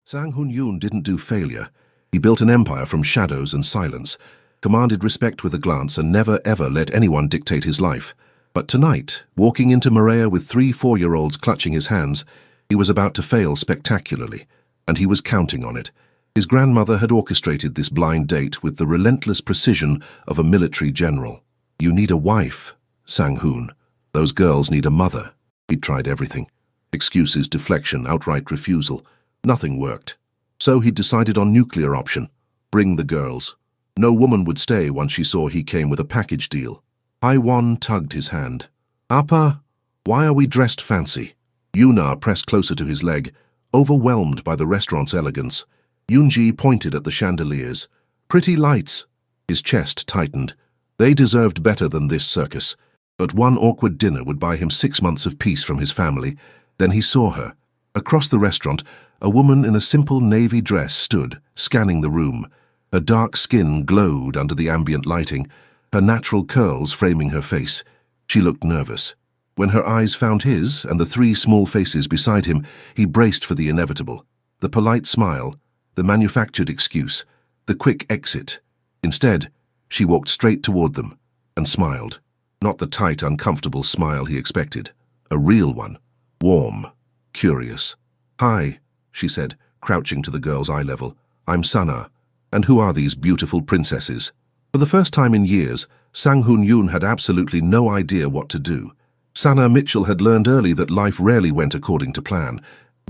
Sang Hun-yoon didn't do failure. He built an empire from shadows and silence, commanded respect with a glance, and never ever let anyone dictate his life. But tonight, walking into Maria with 3 4-year-olds clutching his hands, he was about to fail spectacularly, and he was counting on it. His grandmother had orchestrated this blind date with the relentless precision of a military general. "You need a wife, Sang-hoon. Those girls need a mother." He'd tried everything. Excuses, deflection, outright refusal. Nothing worked. So he decided on nuclear option. Bring the girls. No woman would stay once she saw he came with a package deal. Hae-won tugged his hand. "Appa, why are we dressed fancy?" Yoona pressed closer to his leg, overwhelmed by the restaurant's elegance. Yoonji pointed at the chandeliers. "Pretty lights." His chest tightened. They deserved better than this circus. But one awkward dinner would buy him 6 months of peace from his family. Then he saw her. Across the restaurant, a woman in a simple navy dress stood, scanning the room. Her dark skin glowed under the ambient lighting, her natural curls framing her face. She looked nervous. When her eyes found his and the 3 small faces beside him, he braced for the inevitable. The polite smile, the manufactured excuse, the quick exit. Instead, she walked straight toward them and smiled. Not the tight, uncomfortable smile he expected. A real one. Warm. Curious. "Hi," she said, crouching to the girl's eye level. "I'm Sana. And who are these beautiful princesses?" For the first time in years, Sang Hun-yoon had absolutely no idea what to do. Sana Mitchell had learned early that life rarely went according to plan.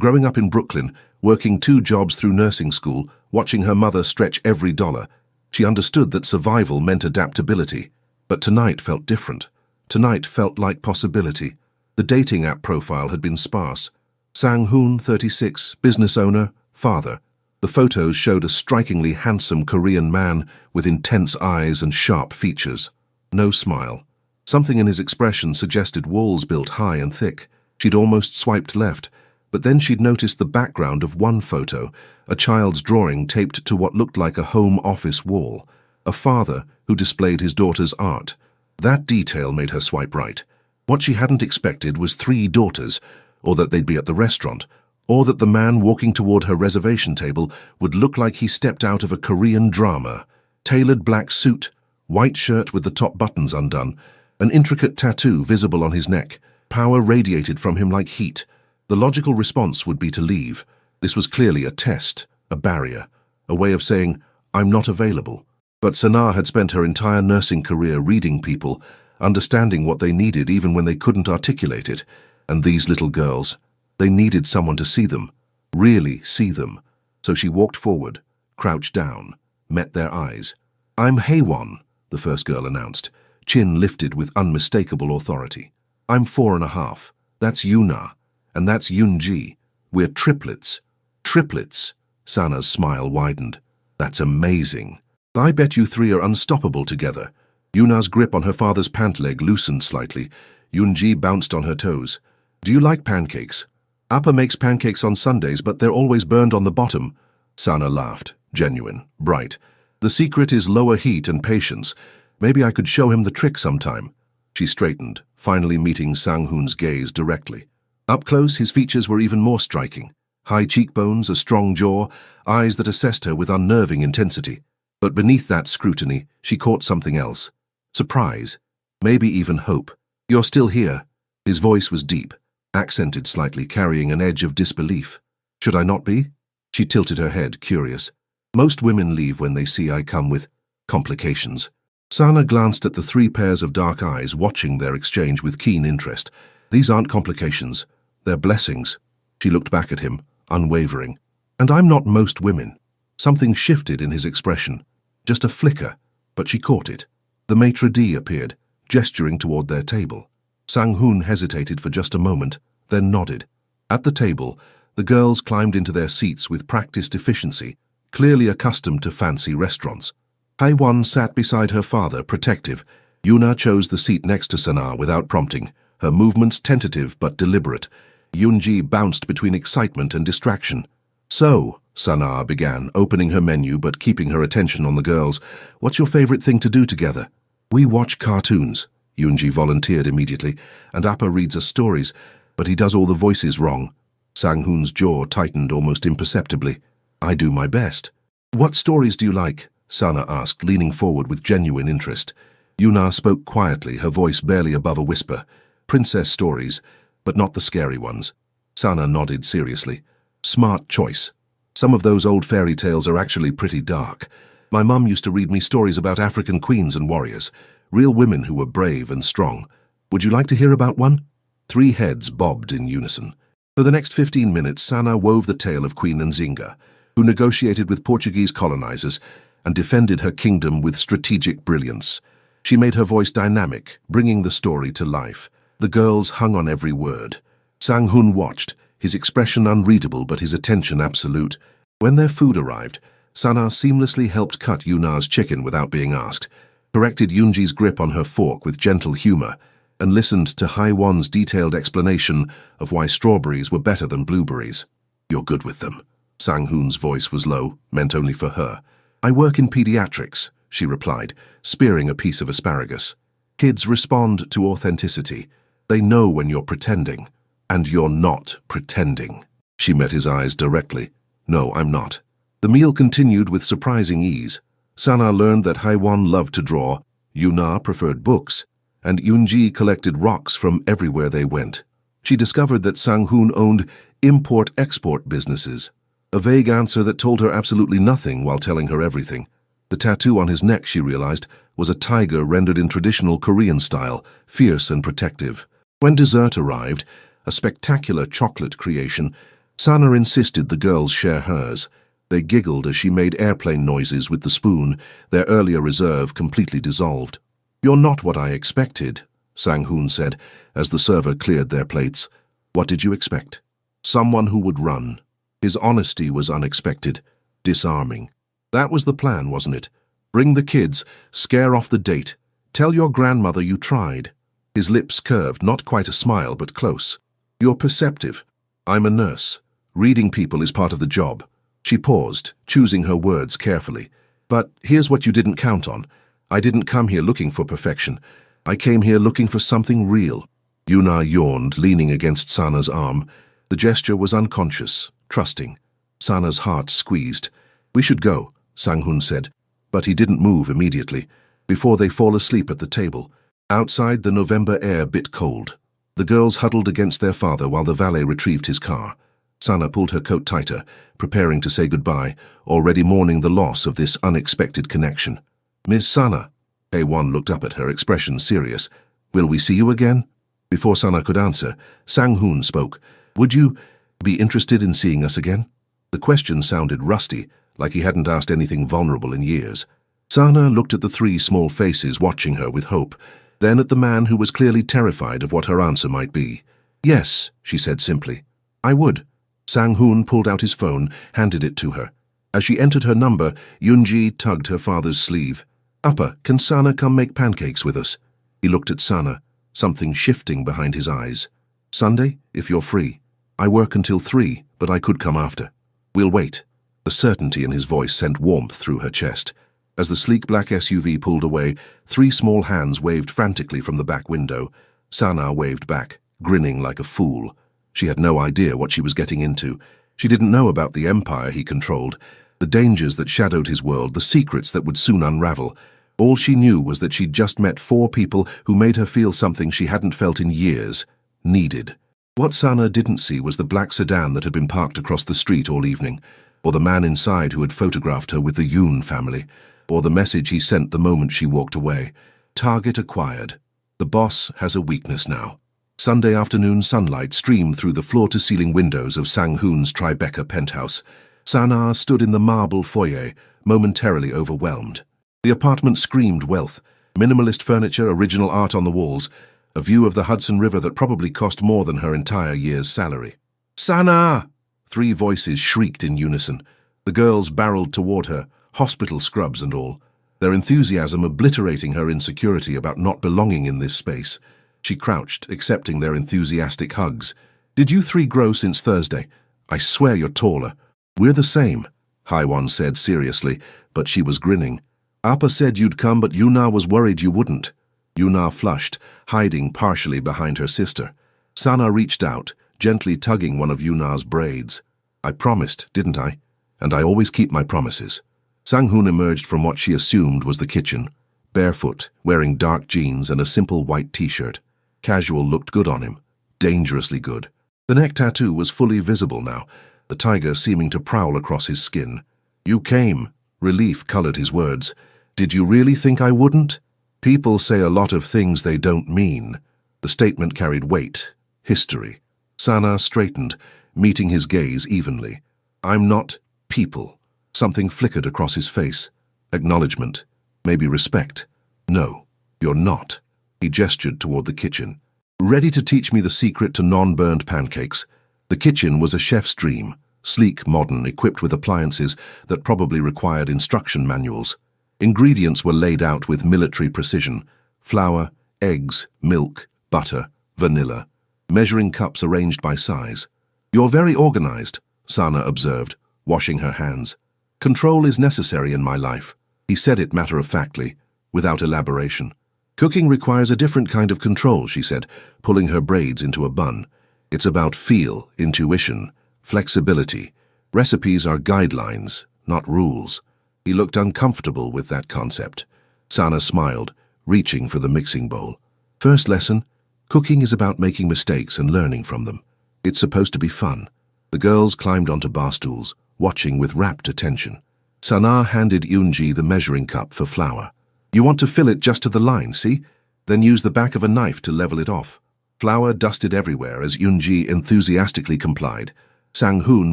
Growing up in Brooklyn, working 2 jobs through nursing school, watching her mother stretch every dollar, she understood that survival meant adaptability. But tonight felt different. Tonight felt like possibility. The dating app profile had been sparse. Sang-hoon, 36, business owner, father. The photos showed a strikingly handsome Korean man with intense eyes and sharp features. No smile. Something in his expression suggested walls built high and thick. She'd almost swiped left, but then she'd noticed the background of one photo, a child's drawing taped to what looked like a home office wall. A father who displayed his daughter's art. That detail made her swipe right. What she hadn't expected was 3 daughters, or that they'd be at the restaurant, or that the man walking toward her reservation table would look like he stepped out of a Korean drama. Tailored black suit, white shirt with the top buttons undone, an intricate tattoo visible on his neck. Power radiated from him like heat. The logical response would be to leave. This was clearly a test, a barrier, a way of saying, "I'm not available." But Sana had spent her entire nursing career reading people, understanding what they needed even when they couldn't articulate it. And these little girls, they needed someone to see them, really see them. So she walked forward, crouched down, met their eyes. "I'm Hae-won," the first girl announced, chin lifted with unmistakable authority. "I'm 4.5. That's Yoona. And that's Yoonji. We're triplets." "Triplets?" Sana's smile widened. "That's amazing. I bet you 3 are unstoppable together." Yoona's grip on her father's pant leg loosened slightly. Yoonji bounced on her toes. "Do you like pancakes?" "Appa makes pancakes on Sundays, but they're always burned on the bottom." Sana laughed, genuine, bright. "The secret is lower heat and patience. Maybe I could show him the trick sometime." She straightened, finally meeting Sang-hoon's gaze directly. Up close, his features were even more striking. High cheekbones, a strong jaw, eyes that assessed her with unnerving intensity. But beneath that scrutiny, she caught something else. Surprise. Maybe even hope. "You're still here." His voice was deep, accented slightly, carrying an edge of disbelief. "Should I not be?" She tilted her head, curious. "Most women leave when they see I come with complications." Sana glanced at the 3 pairs of dark eyes, watching their exchange with keen interest. "These aren't complications. They're blessings." She looked back at him, unwavering. "And I'm not most women." Something shifted in his expression. Just a flicker, but she caught it. The maitre d' appeared, gesturing toward their table. Sang-hoon hesitated for just a moment, then nodded. At the table, the girls climbed into their seats with practiced efficiency, clearly accustomed to fancy restaurants. Hae-won sat beside her father, protective. Yoona chose the seat next to Sana without prompting, her movements tentative but deliberate. Yoonji bounced between excitement and distraction. "So," Sana began, opening her menu but keeping her attention on the girls, "what's your favorite thing to do together?" "We watch cartoons," Yoonji volunteered immediately, "and Appa reads us stories, but he does all the voices wrong." Sang-hoon's jaw tightened almost imperceptibly. I do my best. What stories do you like? Sana asked, leaning forward with genuine interest. Yuna spoke quietly, her voice barely above a whisper. Princess stories, but not the scary ones. Sana nodded seriously. Smart choice. Some of those old fairy tales are actually pretty dark. My mum used to read me stories about African queens and warriors, real women who were brave and strong. Would you like to hear about one? 3 heads bobbed in unison. For the next 15 minutes, Sana wove the tale of Queen Nzinga, who negotiated with Portuguese colonizers and defended her kingdom with strategic brilliance. She made her voice dynamic, bringing the story to life. The girls hung on every word. Sang-hoon watched, his expression unreadable but his attention absolute. When their food arrived, Sana seamlessly helped cut Yuna's chicken without being asked, corrected Yoonji's grip on her fork with gentle humor, and listened to Haiwon's detailed explanation of why strawberries were better than blueberries. You're good with them. Sang-hoon's voice was low, meant only for her. I work in pediatrics, she replied, spearing a piece of asparagus. Kids respond to authenticity. They know when you're pretending. And you're not pretending. She met his eyes directly. No, I'm not. The meal continued with surprising ease. Sana learned that Haiwon loved to draw, Yuna preferred books, and Yoonji collected rocks from everywhere they went. She discovered that Sang-hoon owned import-export businesses, a vague answer that told her absolutely nothing while telling her everything. The tattoo on his neck, she realized, was a tiger rendered in traditional Korean style, fierce and protective. When dessert arrived, a spectacular chocolate creation, Sana insisted the girls share hers. They giggled as she made airplane noises with the spoon, their earlier reserve completely dissolved. You're not what I expected, Sang-hoon said, as the server cleared their plates. What did you expect? Someone who would run. His honesty was unexpected, disarming. That was the plan, wasn't it? Bring the kids, scare off the date. Tell your grandmother you tried. His lips curved, not quite a smile, but close. You're perceptive. I'm a nurse. Reading people is part of the job. She paused, choosing her words carefully. But here's what you didn't count on. I didn't come here looking for perfection. I came here looking for something real. Yuna yawned, leaning against Sana's arm. The gesture was unconscious, trusting. Sana's heart squeezed. We should go, Sang-hoon said. But he didn't move immediately, before they fall asleep at the table. Outside, the November air bit cold. The girls huddled against their father while the valet retrieved his car. Sana pulled her coat tighter, preparing to say goodbye, already mourning the loss of this unexpected connection. Miss Sana. Haiwon looked up at her, expression serious. Will we see you again? Before Sana could answer, Sang-hoon spoke. Would you be interested in seeing us again? The question sounded rusty, like he hadn't asked anything vulnerable in years. Sana looked at the 3 small faces watching her with hope, then at the man who was clearly terrified of what her answer might be. Yes, she said simply. I would. Sang-hoon pulled out his phone, handed it to her. As she entered her number, Yoonji tugged her father's sleeve. Appa, can Sana come make pancakes with us? He looked at Sana, something shifting behind his eyes. Sunday, if you're free. I work until 3, but I could come after. We'll wait. The certainty in his voice sent warmth through her chest. As the sleek black SUV pulled away, 3 small hands waved frantically from the back window. Sana waved back, grinning like a fool. She had no idea what she was getting into. She didn't know about the empire he controlled, the dangers that shadowed his world, the secrets that would soon unravel. All she knew was that she'd just met 4 people who made her feel something she hadn't felt in years, needed. What Sana didn't see was the black sedan that had been parked across the street all evening, or the man inside who had photographed her with the Yoon family, or the message he sent the moment she walked away. Target acquired. The boss has a weakness now. Sunday afternoon sunlight streamed through the floor-to-ceiling windows of Sang-hoon's Tribeca penthouse. Sana stood in the marble foyer, momentarily overwhelmed. The apartment screamed wealth. Minimalist furniture, original art on the walls, a view of the Hudson River that probably cost more than her entire year's salary. Sana! 3 voices shrieked in unison. The girls barreled toward her, hospital scrubs and all, their enthusiasm obliterating her insecurity about not belonging in this space. She crouched, accepting their enthusiastic hugs. Did you 3 grow since Thursday? I swear you're taller. We're the same, Haiwon said seriously, but she was grinning. Appa said you'd come, but Yuna was worried you wouldn't. Yuna flushed, hiding partially behind her sister. Sana reached out, gently tugging one of Yuna's braids. I promised, didn't I? And I always keep my promises. Sang-hoon emerged from what she assumed was the kitchen, barefoot, wearing dark jeans and a simple white t-shirt. Casual looked good on him, dangerously good. The neck tattoo was fully visible now, the tiger seeming to prowl across his skin. You came. Relief colored his words. Did you really think I wouldn't? People say a lot of things they don't mean. The statement carried weight, history. Sana straightened, meeting his gaze evenly. I'm not people. Something flickered across his face. Acknowledgement. Maybe respect. No, you're not. He gestured toward the kitchen. Ready to teach me the secret to non-burned pancakes. The kitchen was a chef's dream, sleek, modern, equipped with appliances that probably required instruction manuals. Ingredients were laid out with military precision. Flour, eggs, milk, butter, vanilla. Measuring cups arranged by size. You're very organized, Sana observed, washing her hands. Control is necessary in my life. He said it matter-of-factly, without elaboration. Cooking requires a different kind of control, she said, pulling her braids into a bun. It's about feel, intuition, flexibility. Recipes are guidelines, not rules. He looked uncomfortable with that concept. Sana smiled, reaching for the mixing bowl. First lesson, cooking is about making mistakes and learning from them. It's supposed to be fun. The girls climbed onto bar stools, watching with rapt attention. Sana handed Yoonji the measuring cup for flour. You want to fill it just to the line, see? Then use the back of a knife to level it off. Flour dusted everywhere as Yoonji enthusiastically complied. Sang-hoon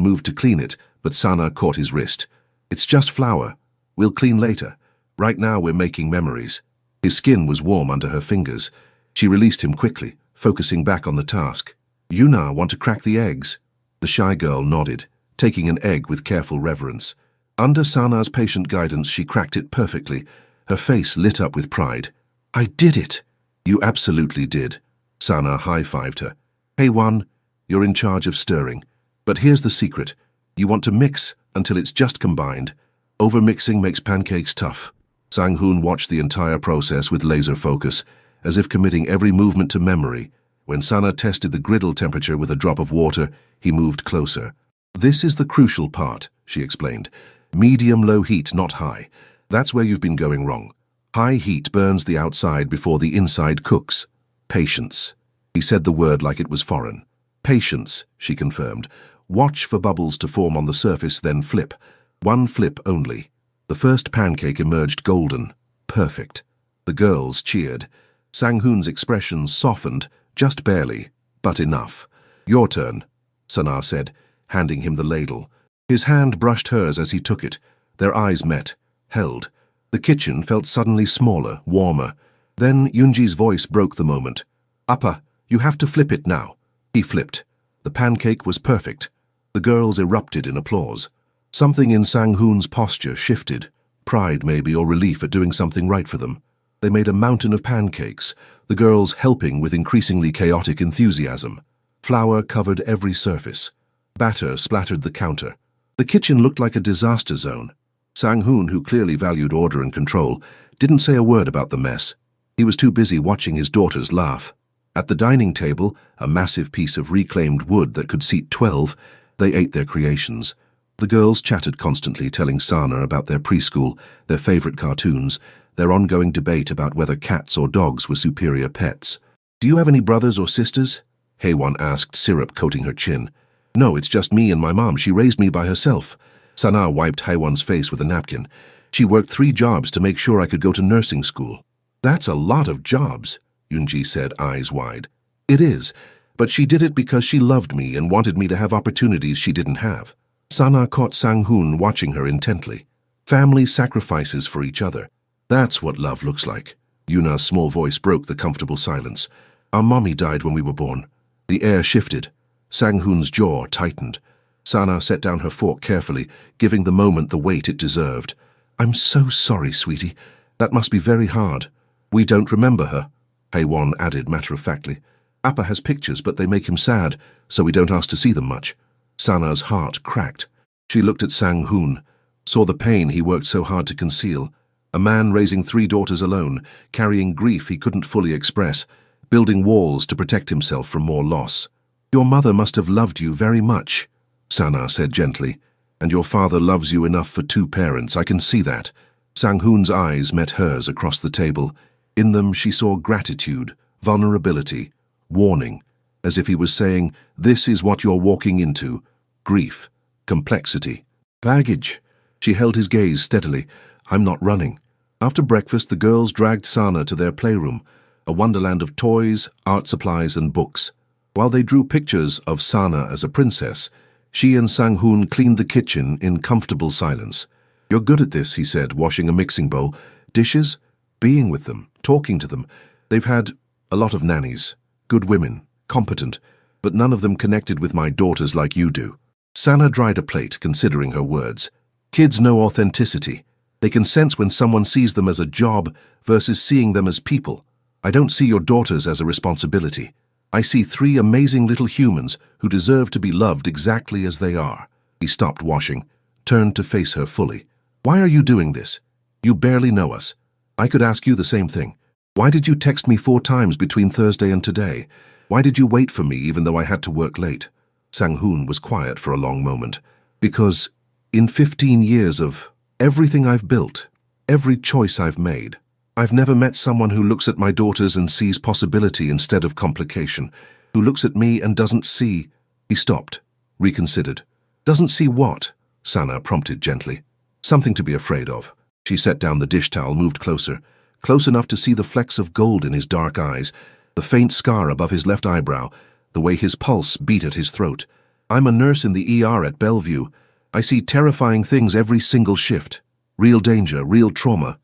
moved to clean it, but Sana caught his wrist. It's just flour. We'll clean later. Right now we're making memories. His skin was warm under her fingers. She released him quickly, focusing back on the task. Yuna, want to crack the eggs? The shy girl nodded, taking an egg with careful reverence. Under Sana's patient guidance, she cracked it perfectly. Her face lit up with pride. I did it! You absolutely did. Sana high-fived her. Hey, One, you're in charge of stirring. But here's the secret. You want to mix until it's just combined. Over-mixing makes pancakes tough. Sang-hoon watched the entire process with laser focus, as if committing every movement to memory. When Sana tested the griddle temperature with a drop of water, he moved closer. This is the crucial part, she explained. Medium-low heat, not high. That's where you've been going wrong. High heat burns the outside before the inside cooks. Patience. He said the word like it was foreign. Patience, she confirmed. Watch for bubbles to form on the surface, then flip. One flip only. The first pancake emerged golden. Perfect. The girls cheered. Sang-hoon's expression softened, just barely, but enough. Your turn, Sana said, handing him the ladle. His hand brushed hers as he took it. Their eyes met, held. The kitchen felt suddenly smaller, warmer. Then Yoonji's voice broke the moment. Appa, you have to flip it now. He flipped. The pancake was perfect. The girls erupted in applause. Something in Sang-hoon's posture shifted. Pride, maybe, or relief at doing something right for them. They made a mountain of pancakes, the girls helping with increasingly chaotic enthusiasm. Flour covered every surface. Batter splattered the counter. The kitchen looked like a disaster zone. Sang-hoon, who clearly valued order and control, didn't say a word about the mess. He was too busy watching his daughters laugh. At the dining table, a massive piece of reclaimed wood that could seat 12, they ate their creations. The girls chatted constantly, telling Sana about their preschool, their favorite cartoons, their ongoing debate about whether cats or dogs were superior pets. Do you have any brothers or sisters? Haewon asked, syrup coating her chin. No, it's just me and my mom. She raised me by herself. Sana wiped Haewon's face with a napkin. She worked 3 jobs to make sure I could go to nursing school. That's a lot of jobs, Yoonji said, eyes wide. It is, but she did it because she loved me and wanted me to have opportunities she didn't have. Sana caught Sang-hoon watching her intently. Family sacrifices for each other. That's what love looks like. Yuna's small voice broke the comfortable silence. Our mommy died when we were born. The air shifted. Sang-hoon's jaw tightened. Sana set down her fork carefully, giving the moment the weight it deserved. I'm so sorry, sweetie. That must be very hard. We don't remember her, Haewon added matter-of-factly. Appa has pictures, but they make him sad, so we don't ask to see them much. Sana's heart cracked. She looked at Sang-hoon, saw the pain he worked so hard to conceal. A man raising 3 daughters alone, carrying grief he couldn't fully express, building walls to protect himself from more loss. Your mother must have loved you very much, Sana said gently. And your father loves you enough for two parents, I can see that. Sang-hoon's eyes met hers across the table. In them she saw gratitude, vulnerability, warning, as if he was saying, this is what you're walking into. Grief, complexity, baggage. She held his gaze steadily. I'm not running. After breakfast, the girls dragged Sana to their playroom, a wonderland of toys, art supplies, and books. While they drew pictures of Sana as a princess, she and Sang-hoon cleaned the kitchen in comfortable silence. You're good at this, he said, washing a mixing bowl. Dishes? Being with them, talking to them. They've had a lot of nannies, good women, competent, but none of them connected with my daughters like you do. Sana dried a plate, considering her words. Kids know authenticity. They can sense when someone sees them as a job versus seeing them as people. I don't see your daughters as a responsibility. I see three amazing little humans who deserve to be loved exactly as they are. He stopped washing, turned to face her fully. Why are you doing this? You barely know us. I could ask you the same thing. Why did you text me 4 times between Thursday and today? Why did you wait for me even though I had to work late? Sang-hoon was quiet for a long moment. Because in 15 years of everything I've built, every choice I've made, I've never met someone who looks at my daughters and sees possibility instead of complication, who looks at me and doesn't see. He stopped, reconsidered. Doesn't see what? Sana prompted gently. Something to be afraid of. She set down the dish towel, moved closer, close enough to see the flecks of gold in his dark eyes, the faint scar above his left eyebrow, the way his pulse beat at his throat. I'm a nurse in the ER at Bellevue. I see terrifying things every single shift. Real danger, real trauma.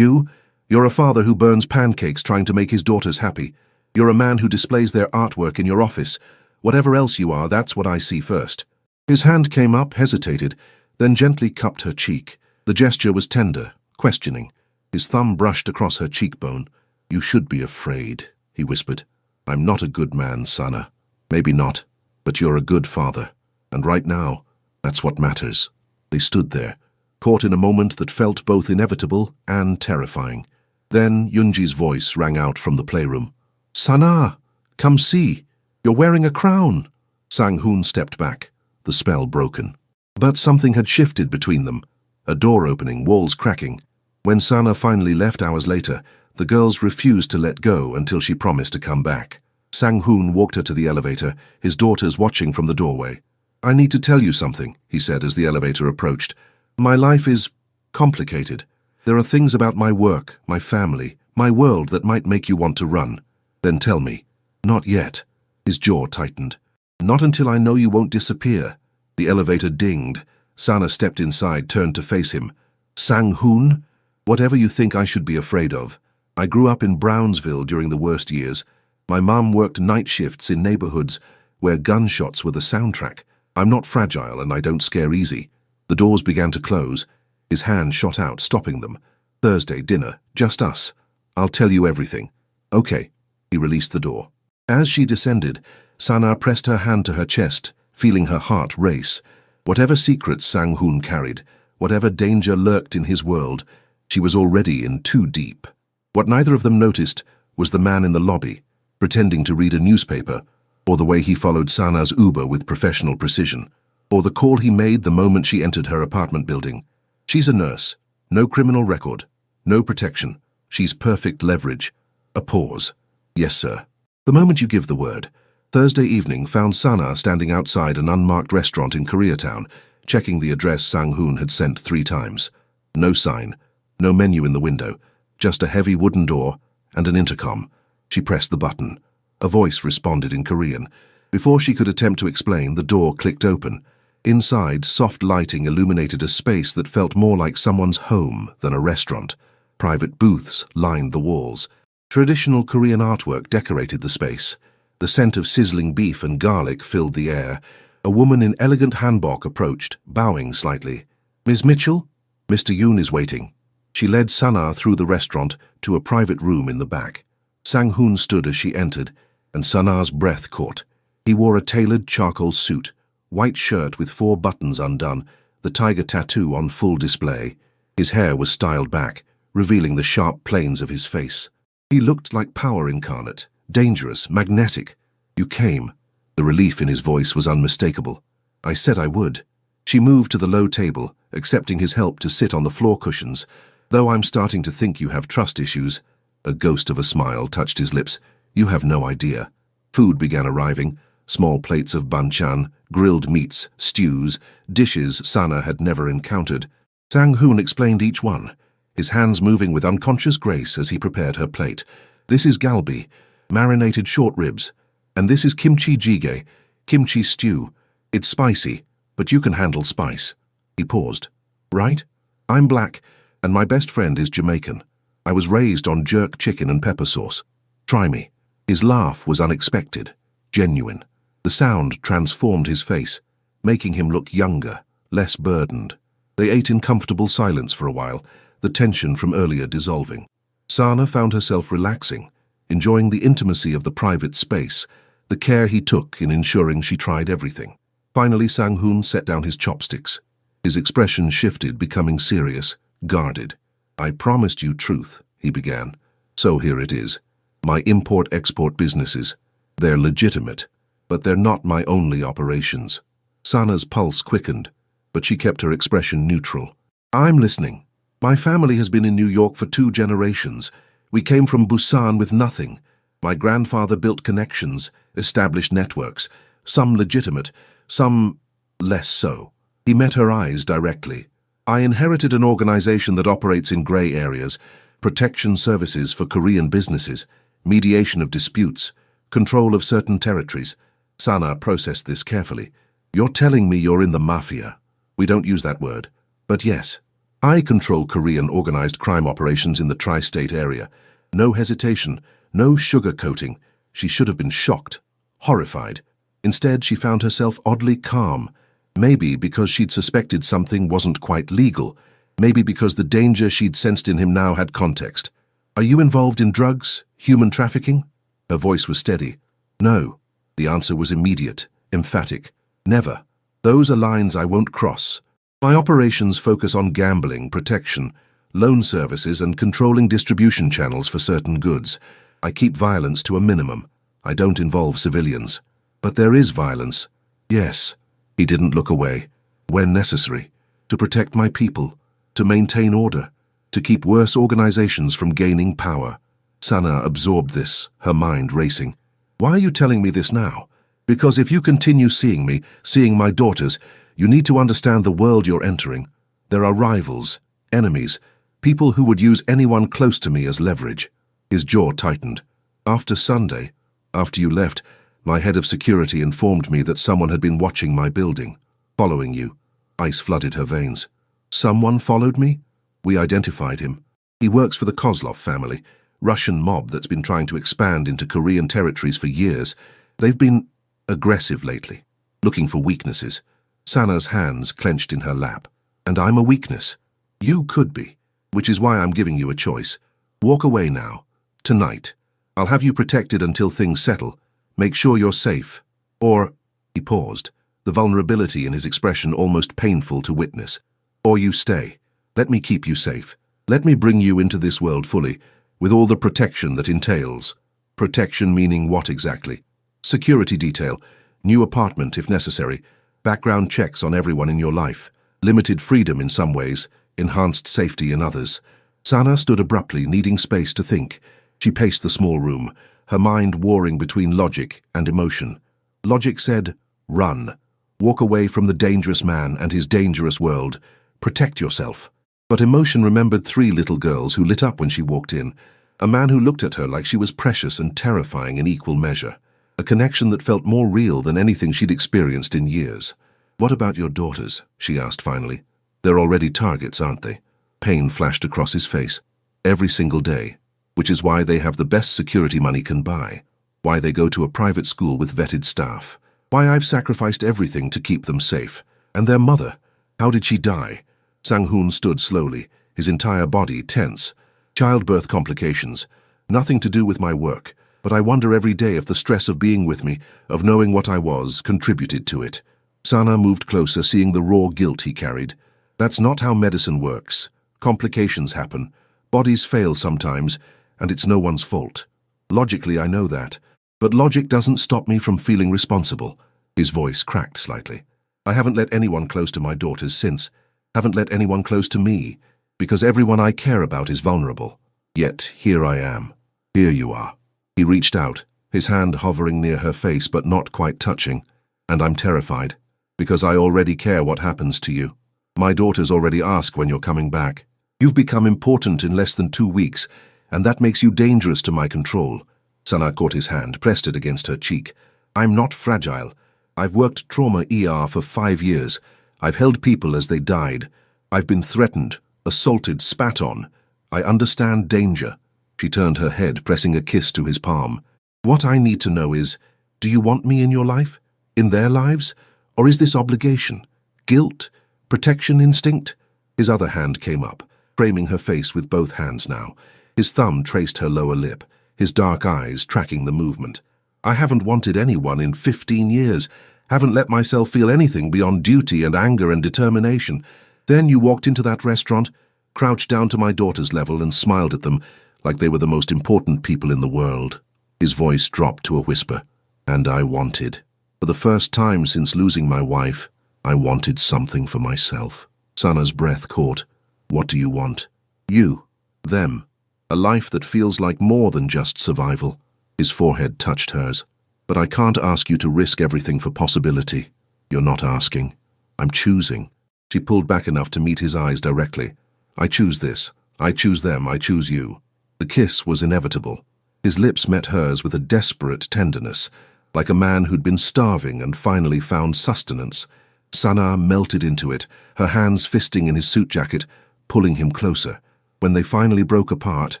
You're a father who burns pancakes trying to make his daughters happy. You're a man who displays their artwork in your office. Whatever else you are, that's what I see first. His hand came up, hesitated, then gently cupped her cheek. The gesture was tender, questioning. His thumb brushed across her cheekbone. You should be afraid, he whispered. I'm not a good man, Sana. Maybe not, but you're a good father. And right now, that's what matters. They stood there, caught in a moment that felt both inevitable and terrifying. Then Yunji's voice rang out from the playroom. Sana, come see. You're wearing a crown. Sang-hoon stepped back, the spell broken. But something had shifted between them. A door opening, walls cracking. When Sana finally left hours later, the girls refused to let go until she promised to come back. Sang-hoon walked her to the elevator, his daughters watching from the doorway. I need to tell you something, he said as the elevator approached. My life is complicated. There are things about my work, my family, my world that might make you want to run. Then tell me. Not yet. His jaw tightened. Not until I know you won't disappear. The elevator dinged. Sana stepped inside, turned to face him. Sang-hoon? Whatever you think I should be afraid of. I grew up in Brownsville during the worst years. My mom worked night shifts in neighborhoods where gunshots were the soundtrack. I'm not fragile and I don't scare easy. The doors began to close. His hand shot out, stopping them. Thursday, dinner, just us. I'll tell you everything. Okay. He released the door. As she descended, Sana pressed her hand to her chest, feeling her heart race. Whatever secrets Sang-hoon carried, whatever danger lurked in his world, she was already in too deep. What neither of them noticed was the man in the lobby, pretending to read a newspaper, or the way he followed Sana's Uber with professional precision, or the call he made the moment she entered her apartment building. She's a nurse. No criminal record. No protection. She's perfect leverage. A pause. Yes, sir. The moment you give the word. Thursday evening found Sana standing outside an unmarked restaurant in Koreatown, checking the address Sang-hoon had sent 3 times. No sign. No menu in the window. Just a heavy wooden door and an intercom. She pressed the button. A voice responded in Korean. Before she could attempt to explain, the door clicked open. Inside, soft lighting illuminated a space that felt more like someone's home than a restaurant. Private booths lined the walls. Traditional Korean artwork decorated the space. The scent of sizzling beef and garlic filled the air. A woman in elegant hanbok approached, bowing slightly. Ms. Mitchell? Mr. Yoon is waiting. She led Sana through the restaurant to a private room in the back. Sang-hoon stood as she entered, and Sana's breath caught. He wore a tailored charcoal suit, white shirt with 4 buttons undone, the tiger tattoo on full display. His hair was styled back, revealing the sharp planes of his face. He looked like power incarnate, dangerous, magnetic. You came. The relief in his voice was unmistakable. I said I would. She moved to the low table, accepting his help to sit on the floor cushions. Though I'm starting to think you have trust issues. A ghost of a smile touched his lips. You have no idea. Food began arriving. Small plates of banchan, grilled meats, stews, dishes Sana had never encountered. Sang-hoon explained each one, his hands moving with unconscious grace as he prepared her plate. This is galbi, marinated short ribs, and this is kimchi jjigae, kimchi stew. It's spicy, but you can handle spice. He paused. Right? I'm black, and my best friend is Jamaican. I was raised on jerk chicken and pepper sauce. Try me. His laugh was unexpected, genuine. The sound transformed his face, making him look younger, less burdened. They ate in comfortable silence for a while, the tension from earlier dissolving. Sana found herself relaxing, enjoying the intimacy of the private space, the care he took in ensuring she tried everything. Finally, Sang-hoon set down his chopsticks. His expression shifted, becoming serious, guarded. I promised you truth, he began. So here it is. My import-export businesses. They're legitimate, but they're not my only operations. Sana's pulse quickened, but she kept her expression neutral. I'm listening. My family has been in New York for 2 generations. We came from Busan with nothing. My grandfather built connections, established networks, some legitimate, some less so. He met her eyes directly. I inherited an organization that operates in gray areas, protection services for Korean businesses, mediation of disputes, control of certain territories. Sana processed this carefully. You're telling me you're in the mafia. We don't use that word. But yes, I control Korean organized crime operations in the tri-state area. No hesitation, no sugarcoating. She should have been shocked, horrified. Instead, she found herself oddly calm. Maybe because she'd suspected something wasn't quite legal. Maybe because the danger she'd sensed in him now had context. Are you involved in drugs, human trafficking? Her voice was steady. No. The answer was immediate, emphatic. Never. Those are lines I won't cross. My operations focus on gambling, protection, loan services, and controlling distribution channels for certain goods. I keep violence to a minimum. I don't involve civilians. But there is violence. Yes. He didn't look away. When necessary. To protect my people. To maintain order. To keep worse organizations from gaining power. Sana absorbed this, her mind racing. Why are you telling me this now? Because if you continue seeing me, seeing my daughters, you need to understand the world you're entering. There are rivals, enemies, people who would use anyone close to me as leverage. His jaw tightened. After Sunday, after you left, my head of security informed me that someone had been watching my building, following you. Ice flooded her veins. Someone followed me? We identified him. He works for the Kozlov family, Russian mob that's been trying to expand into Korean territories for years. They've been aggressive lately, looking for weaknesses. Sana's hands clenched in her lap. And I'm a weakness. You could be, which is why I'm giving you a choice. Walk away now. Tonight. I'll have you protected until things settle. Make sure you're safe. Or, he paused, the vulnerability in his expression almost painful to witness. Or you stay. Let me keep you safe. Let me bring you into this world fully, with all the protection that entails. Protection meaning what exactly? Security detail, new apartment if necessary, background checks on everyone in your life, limited freedom in some ways, enhanced safety in others. Sana stood abruptly, needing space to think. She paced the small room, her mind warring between logic and emotion. Logic said, run. Walk away from the dangerous man and his dangerous world. Protect yourself. But emotion remembered 3 little girls who lit up when she walked in, a man who looked at her like she was precious and terrifying in equal measure, a connection that felt more real than anything she'd experienced in years. What about your daughters? She asked finally. They're already targets, aren't they? Pain flashed across his face. Every single day, which is why they have the best security money can buy, why they go to a private school with vetted staff, why I've sacrificed everything to keep them safe. And their mother, how did she die? Sang-hoon stood slowly, his entire body tense. Childbirth complications. Nothing to do with my work, but I wonder every day if the stress of being with me, of knowing what I was, contributed to it. Sana moved closer, seeing the raw guilt he carried. That's not how medicine works. Complications happen. Bodies fail sometimes, and it's no one's fault. Logically, I know that. But logic doesn't stop me from feeling responsible. His voice cracked slightly. I haven't let anyone close to my daughters since. Haven't let anyone close to me, because everyone I care about is vulnerable. Yet here I am. Here you are. He reached out, his hand hovering near her face but not quite touching. And I'm terrified, because I already care what happens to you. My daughters already ask when you're coming back. You've become important in less than 2 weeks, and that makes you dangerous to my control. Sana caught his hand, pressed it against her cheek. I'm not fragile. I've worked trauma ER for 5 years. I've held people as they died. I've been threatened, assaulted, spat on. I understand danger. She turned her head, pressing a kiss to his palm. What I need to know is, do you want me in your life? In their lives? Or is this obligation? Guilt? Protection instinct? His other hand came up, framing her face with both hands now. His thumb traced her lower lip, his dark eyes tracking the movement. I haven't wanted anyone in 15 years, haven't let myself feel anything beyond duty and anger and determination. Then you walked into that restaurant, crouched down to my daughter's level and smiled at them like they were the most important people in the world. His voice dropped to a whisper. And I wanted. For the first time since losing my wife, I wanted something for myself. Sana's breath caught. What do you want? You. Them. A life that feels like more than just survival. His forehead touched hers. But I can't ask you to risk everything for possibility. You're not asking. I'm choosing. She pulled back enough to meet his eyes directly. I choose this. I choose them. I choose you. The kiss was inevitable. His lips met hers with a desperate tenderness, like a man who'd been starving and finally found sustenance. Sana melted into it, her hands fisting in his suit jacket, pulling him closer. When they finally broke apart,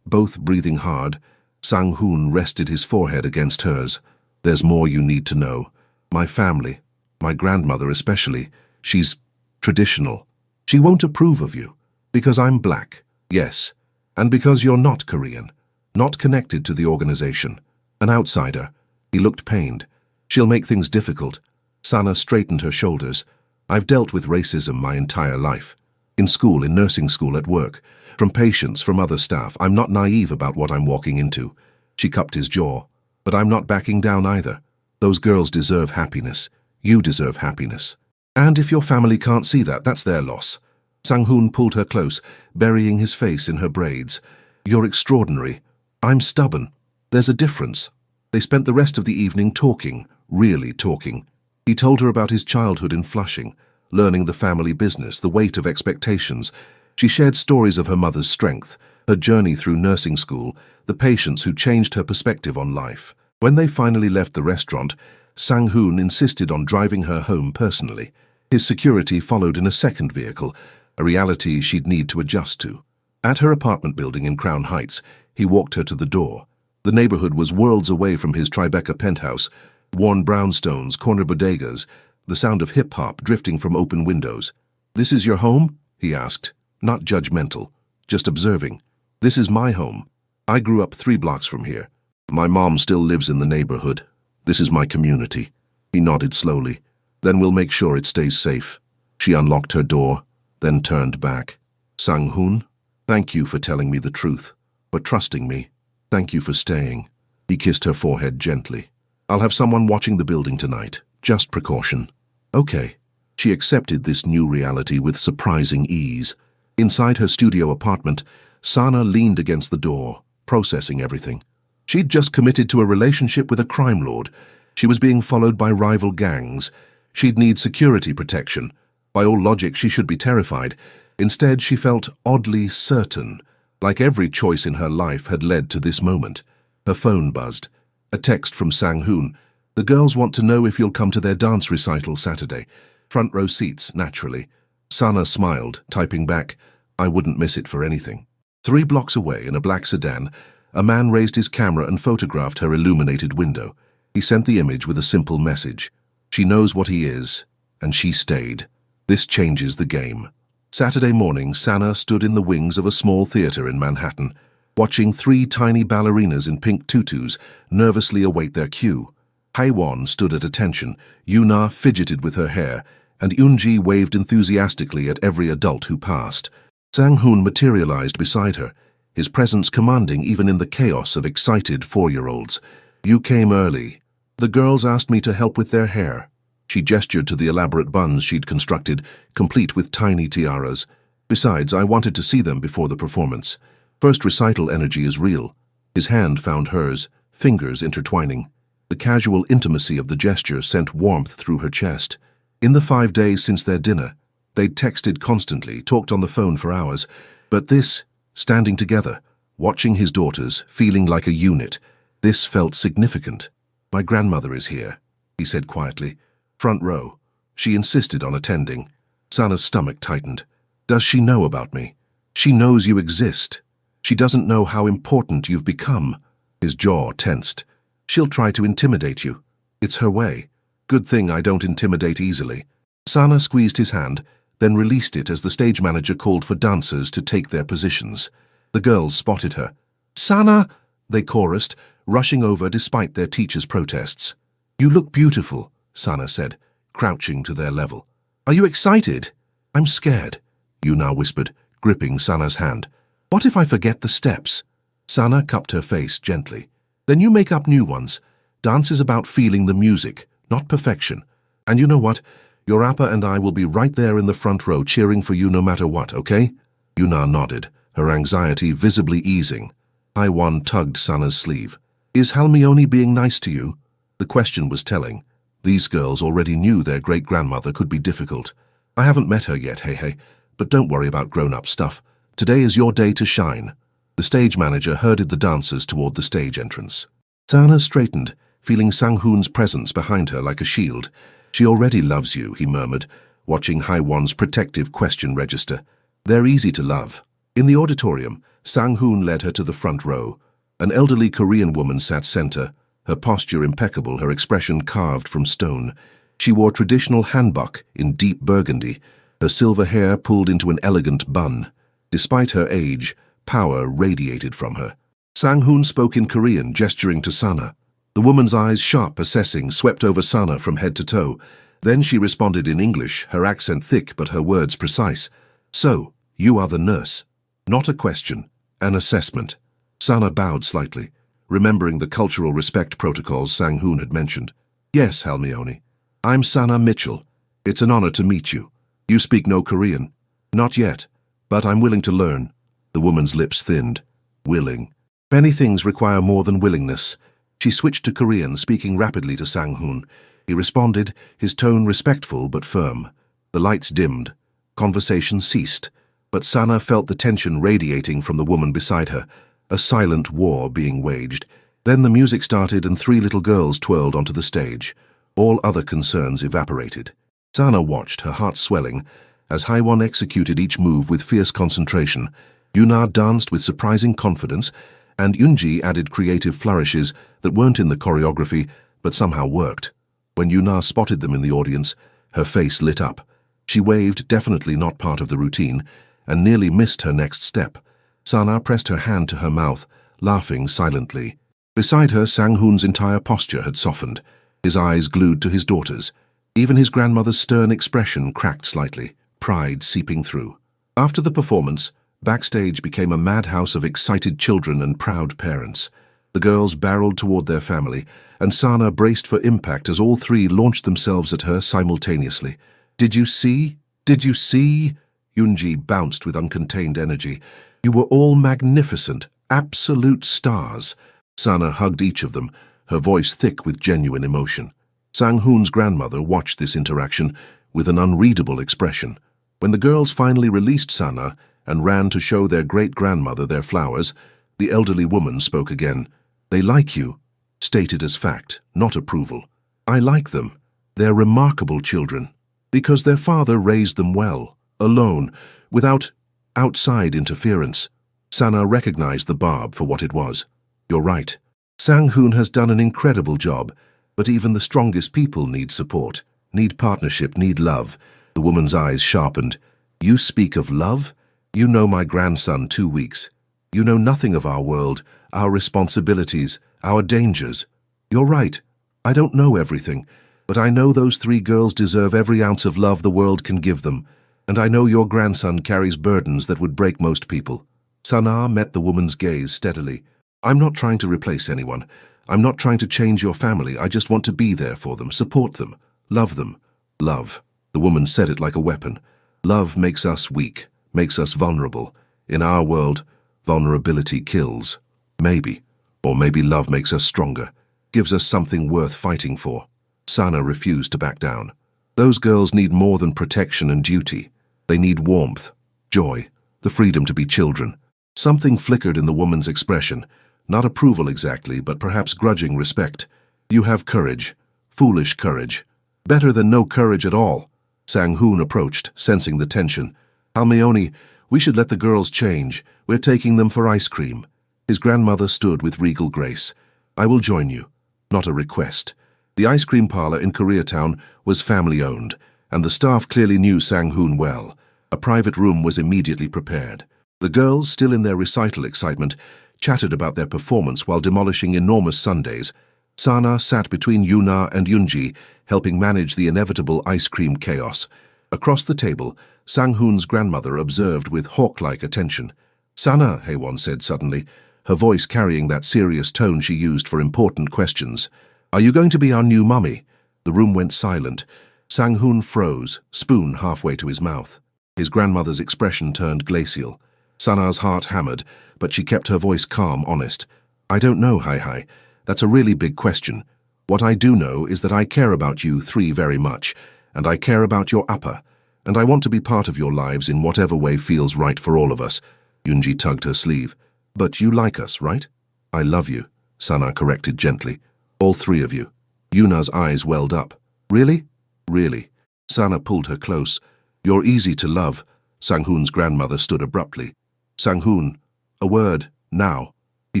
both breathing hard, Sang-hoon rested his forehead against hers. There's more you need to know. My family, my grandmother especially, she's traditional. She won't approve of you. Because I'm black, yes. And because you're not Korean. Not connected to the organization. An outsider. He looked pained. She'll make things difficult. Sana straightened her shoulders. I've dealt with racism my entire life. In school, in nursing school, at work. From patients, from other staff. I'm not naive about what I'm walking into. She cupped his jaw. But I'm not backing down either. Those girls deserve happiness. You deserve happiness. And if your family can't see that, that's their loss. Sang-hoon pulled her close, burying his face in her braids. You're extraordinary. I'm stubborn. There's a difference. They spent the rest of the evening talking, really talking. He told her about his childhood in Flushing, learning the family business, the weight of expectations. She shared stories of her mother's strength, her journey through nursing school, the patients who changed her perspective on life. When they finally left the restaurant, Sang-hoon insisted on driving her home personally. His security followed in a second vehicle, a reality she'd need to adjust to. At her apartment building in Crown Heights, he walked her to the door. The neighborhood was worlds away from his Tribeca penthouse, worn brownstones, corner bodegas, the sound of hip-hop drifting from open windows. This is your home? He asked, not judgmental, just observing. This is my home. I grew up 3 blocks from here. My mom still lives in the neighborhood. This is my community. He nodded slowly. Then we'll make sure it stays safe. She unlocked her door, then turned back. Sang-hoon, thank you for telling me the truth, for trusting me. Thank you for staying. He kissed her forehead gently. I'll have someone watching the building tonight. Just precaution. Okay. She accepted this new reality with surprising ease. Inside her studio apartment, Sana leaned against the door, processing everything. She'd just committed to a relationship with a crime lord. She was being followed by rival gangs. She'd need security protection. By all logic, she should be terrified. Instead, she felt oddly certain, like every choice in her life had led to this moment. Her phone buzzed. A text from Sang-hoon. The girls want to know if you'll come to their dance recital Saturday. Front row seats, naturally. Sana smiled, typing back, I wouldn't miss it for anything. 3 blocks away, in a black sedan, a man raised his camera and photographed her illuminated window. He sent the image with a simple message. She knows what he is, and she stayed. This changes the game. Saturday morning, Sana stood in the wings of a small theater in Manhattan, watching 3 tiny ballerinas in pink tutus nervously await their cue. Haewon stood at attention, Yuna fidgeted with her hair, and Eunji waved enthusiastically at every adult who passed. Sang-hoon materialized beside her, his presence commanding even in the chaos of excited 4-year-olds. You came early. The girls asked me to help with their hair. She gestured to the elaborate buns she'd constructed, complete with tiny tiaras. Besides, I wanted to see them before the performance. First recital energy is real. His hand found hers, fingers intertwining. The casual intimacy of the gesture sent warmth through her chest. In the 5 days since their dinner, they'd texted constantly, talked on the phone for hours. But this, standing together, watching his daughters, feeling like a unit, this felt significant. My grandmother is here, he said quietly. Front row. She insisted on attending. Sana's stomach tightened. Does she know about me? She knows you exist. She doesn't know how important you've become. His jaw tensed. She'll try to intimidate you. It's her way. Good thing I don't intimidate easily. Sana squeezed his hand, then released it as the stage manager called for dancers to take their positions. The girls spotted her. Sana, they chorused, rushing over despite their teacher's protests. You look beautiful, Sana said, crouching to their level. Are you excited? I'm scared, Yuna whispered, gripping Sana's hand. What if I forget the steps? Sana cupped her face gently. Then you make up new ones. Dance is about feeling the music, not perfection. And you know what? Your Appa and I will be right there in the front row cheering for you no matter what, okay? Yuna nodded, her anxiety visibly easing. Haiwan tugged Sana's sleeve. Is Halmione being nice to you? The question was telling. These girls already knew their great-grandmother could be difficult. I haven't met her yet, hey, but don't worry about grown-up stuff. Today is your day to shine. The stage manager herded the dancers toward the stage entrance. Sana straightened, feeling Sang-hoon's presence behind her like a shield. She already loves you, he murmured, watching Haiwan's protective question register. They're easy to love. In the auditorium, Sang-hoon led her to the front row. An elderly Korean woman sat center, her posture impeccable, her expression carved from stone. She wore traditional hanbok in deep burgundy, her silver hair pulled into an elegant bun. Despite her age, power radiated from her. Sang-hoon spoke in Korean, gesturing to Sana. The woman's eyes, sharp, assessing, swept over Sana from head to toe. Then she responded in English, her accent thick but her words precise. So, you are the nurse. Not a question, an assessment. Sana bowed slightly, remembering the cultural respect protocols Sang-hoon had mentioned. Yes, Halmione. I'm Sana Mitchell. It's an honor to meet you. You speak no Korean. Not yet, but I'm willing to learn. The woman's lips thinned. Willing. Many things require more than willingness. She switched to Korean, speaking rapidly to Sang-hoon. He responded, his tone respectful but firm. The lights dimmed. Conversation ceased. But Sana felt the tension radiating from the woman beside her, a silent war being waged. Then the music started and 3 little girls twirled onto the stage. All other concerns evaporated. Sana watched, her heart swelling, as Haiwan executed each move with fierce concentration. Yuna danced with surprising confidence, and Yunji added creative flourishes that weren't in the choreography, but somehow worked. When Yuna spotted them in the audience, her face lit up. She waved, definitely not part of the routine, and nearly missed her next step. Sana pressed her hand to her mouth, laughing silently. Beside her, Sang-hoon's entire posture had softened, his eyes glued to his daughters. Even his grandmother's stern expression cracked slightly, pride seeping through. After the performance, backstage became a madhouse of excited children and proud parents. The girls barreled toward their family, and Sana braced for impact as all 3 launched themselves at her simultaneously. Did you see? Did you see? Yunji bounced with uncontained energy. You were all magnificent, absolute stars. Sana hugged each of them, her voice thick with genuine emotion. Sang-hoon's grandmother watched this interaction with an unreadable expression. When the girls finally released Sana and ran to show their great-grandmother their flowers, the elderly woman spoke again. They like you, stated as fact, not approval. I like them. They're remarkable children, because their father raised them well, alone, without outside interference. Sana recognized the barb for what it was. You're right. Sang-hoon has done an incredible job, but even the strongest people need support, need partnership, need love. The woman's eyes sharpened. You speak of love? You know my grandson 2 weeks. You know nothing of our world, our responsibilities, our dangers. You're right. I don't know everything, but I know those 3 girls deserve every ounce of love the world can give them, and I know your grandson carries burdens that would break most people. Sana met the woman's gaze steadily. I'm not trying to replace anyone. I'm not trying to change your family. I just want to be there for them, support them, love them. Love. The woman said it like a weapon. Love makes us weak, makes us vulnerable. In our world, vulnerability kills. Maybe. Or maybe love makes us stronger, gives us something worth fighting for. Sana refused to back down. Those girls need more than protection and duty. They need warmth, joy, the freedom to be children. Something flickered in the woman's expression. Not approval exactly, but perhaps grudging respect. You have courage. Foolish courage. Better than no courage at all. Sang-hoon approached, sensing the tension. Almeone, we should let the girls change. We're taking them for ice cream. His grandmother stood with regal grace. I will join you. Not a request. The ice cream parlor in Koreatown was family-owned, and the staff clearly knew Sang-hoon well. A private room was immediately prepared. The girls, still in their recital excitement, chatted about their performance while demolishing enormous sundaes. Sana sat between Yuna and Yoonji, helping manage the inevitable ice cream chaos. Across the table, Sang-hoon's grandmother observed with hawk-like attention. Sana, Haewon said suddenly, her voice carrying that serious tone she used for important questions. Are you going to be our new mummy? The room went silent. Sang-hoon froze, spoon halfway to his mouth. His grandmother's expression turned glacial. Sana's heart hammered, but she kept her voice calm, honest. I don't know, Hai. That's a really big question. What I do know is that I care about you three very much, and I care about your appa, and I want to be part of your lives in whatever way feels right for all of us. Yoonji tugged her sleeve. But you like us, right? I love you, Sana corrected gently. All three of you. Yuna's eyes welled up. Really? Really. Sana pulled her close. You're easy to love. Sang-hoon's grandmother stood abruptly. Sang-hoon, a word, now. He